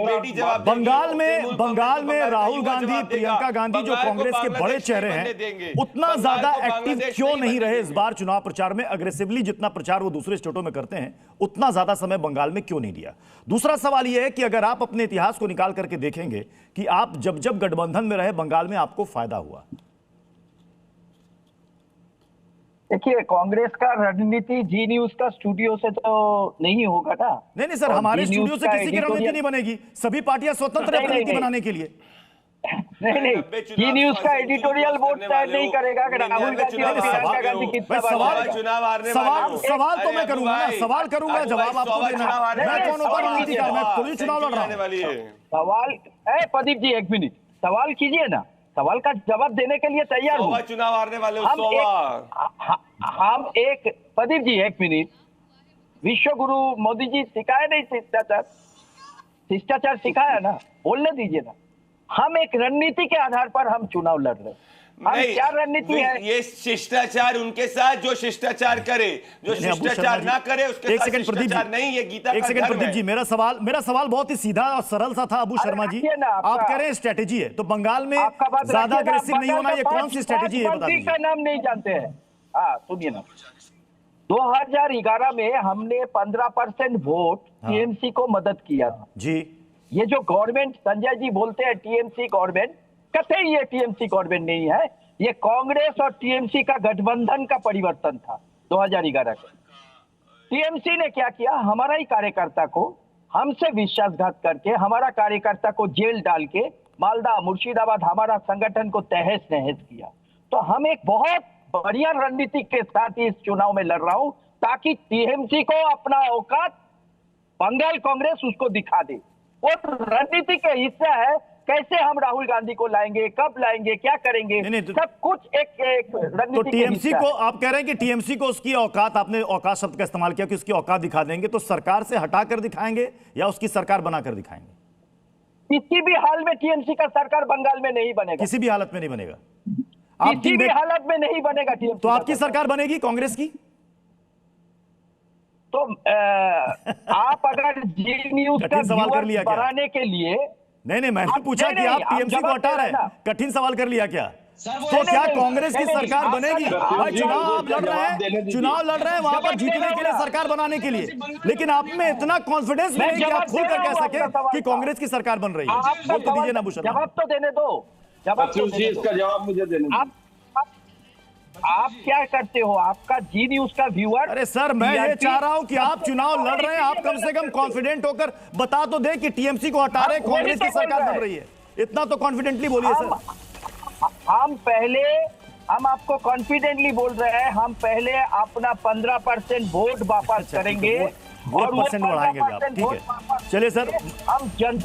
बेटी जवाब बंगाल में राहुल गांधी, प्रियंका गांधी जो कांग्रेस के बड़े चेहरे हैं, उतना ज्यादा एक्टिव क्यों नहीं रहे इस बार चुनाव प्रचार में? अग्रेसिवली जितना प्रचार वो दूसरे स्टेटों में करते हैं, उतना ज्यादा समय बंगाल में क्यों नहीं दिया? दूसरा सवाल यह है कि अगर आप अपने इतिहास को निकाल करके देखेंगे कि आप जब जब गठबंधन में रहे, बंगाल में आपको फायदा हुआ। देखिए, कांग्रेस का रणनीति जी न्यूज का स्टूडियो से तो नहीं होगा ना। नहीं सर, हमारे स्टूडियो से किसी की रणनीति नहीं बनेगी। सभी पार्टियां स्वतंत्र है रणनीति बनाने के लिए। नहीं, जी न्यूज का एडिटोरियल बोर्ड तय नहीं करेगा कि राहुल गांधी और प्रियंका गांधी कितना सवाल तो मैं करूंगा ना, सवाल करूंगा, जवाब आपको देना। मैं कौन होता रणनीतिकार? मैं खुद ही चुनाव लड़ रहा हूं। सवाल प्रदीप जी, एक मिनट, सवाल कीजिए ना, सवाल का जवाब देने के लिए तैयार हूं। चुनाव हारने वाले हम एक प्रदीप जी, एक मिनट, विश्व गुरु मोदी जी सिखाया नहीं शिष्टाचार सिखाया ना, बोलने दीजिए ना। हम एक रणनीति के आधार पर हम चुनाव लड़ रहे हैं। क्या रणनीति है? ये शिष्टाचार उनके साथ जो शिष्टाचार करे, जो शिष्टाचार ना करे उसके साथ शिष्टाचार नहीं। ये गीता का एक सेकंड प्रदीप जी, मेरा सवाल बहुत ही सीधा और सरल सा था। अबू शर्मा जी, आप कह रहे हैं स्ट्रेटेजी है, तो बंगाल में ज्यादा अग्रेसिव नहीं होना, ये कौन सी स्ट्रेटेजी है बता दीजिए। का नाम नहीं जानते हैं? हाँ सुनिए ना, 2011 में हमने 15% वोट टीएमसी को मदद किया था जी। ये जो गवर्नमेंट संजय जी बोलते हैं टीएमसी गवर्नमेंट, कतई ये टीएमसी गवर्नमेंट नहीं है। ये कांग्रेस और टीएमसी का गठबंधन का परिवर्तन था 2011 का। टीएमसी ने क्या किया, हमारा ही कार्यकर्ता को हमसे विश्वासघात करके, हमारा कार्यकर्ता को जेल डाल के मालदा मुर्शिदाबाद हमारा संगठन को तहस नहस किया। तो हम एक बहुत बढ़िया रणनीति के साथ इस चुनाव में लड़ रहा हूं, ताकि टीएमसी को अपना औकात बंगाल कांग्रेस उसको दिखा दे। वो रणनीति के हिस्सा है, कैसे हम राहुल गांधी को लाएंगे, कब लाएंगे, क्या करेंगे, सब कुछ एक रणनीति। तो टीएमसी को आप कह रहे हैं कि टीएमसी को उसकी औकात, आपने औकात शब्द का इस्तेमाल किया कि उसकी औकात दिखा देंगे, तो सरकार से हटाकर दिखाएंगे या उसकी सरकार बनाकर दिखाएंगे? किसी भी हाल में टीएमसी का सरकार बंगाल में नहीं बनेगा। किसी भी हालत में नहीं बनेगा? किसी भी हालत में नहीं बनेगा टीएमसी। तो आपकी सरकार बनेगी कांग्रेस की? तो आप अगर जी न्यूज का सवाल कर लिया बढ़ाने के लिए, नहीं मैंने पूछा कि आप टीएमसी को हटा रहे हैं, कठिन सवाल कर लिया क्या? तो क्या कांग्रेस की सरकार बनेगी? भाई चुनाव आप लड़ रहे हैं वहां पर जीतने के लिए, सरकार बनाने के लिए, लेकिन आप में इतना कॉन्फिडेंस नहीं कि आप खुल कर कह सके कि कांग्रेस की सरकार बन रही है। बोल तो दीजिए ना भूषण, जवाब तो देने दो। इसका जवाब मुझे देने। आप क्या करते हो? आपका जी न्यूज का व्यूअर। अरे सर, मैं ये चाह रहा हूं कि आप चुनाव लड़ रहे हैं, आप कम से कम कॉन्फिडेंट होकर बता तो दे कि टीएमसी को हटा रहे, कांग्रेस की सरकार बन रही है। इतना तो कॉन्फिडेंटली बोलिए सर। हम आपको कॉन्फिडेंटली बोल रहे हैं, हम पहले अपना 15% वोट वापस करेंगे और 15% बढ़ाएंगे आप, ठीक है? चलिए सर, हम जनता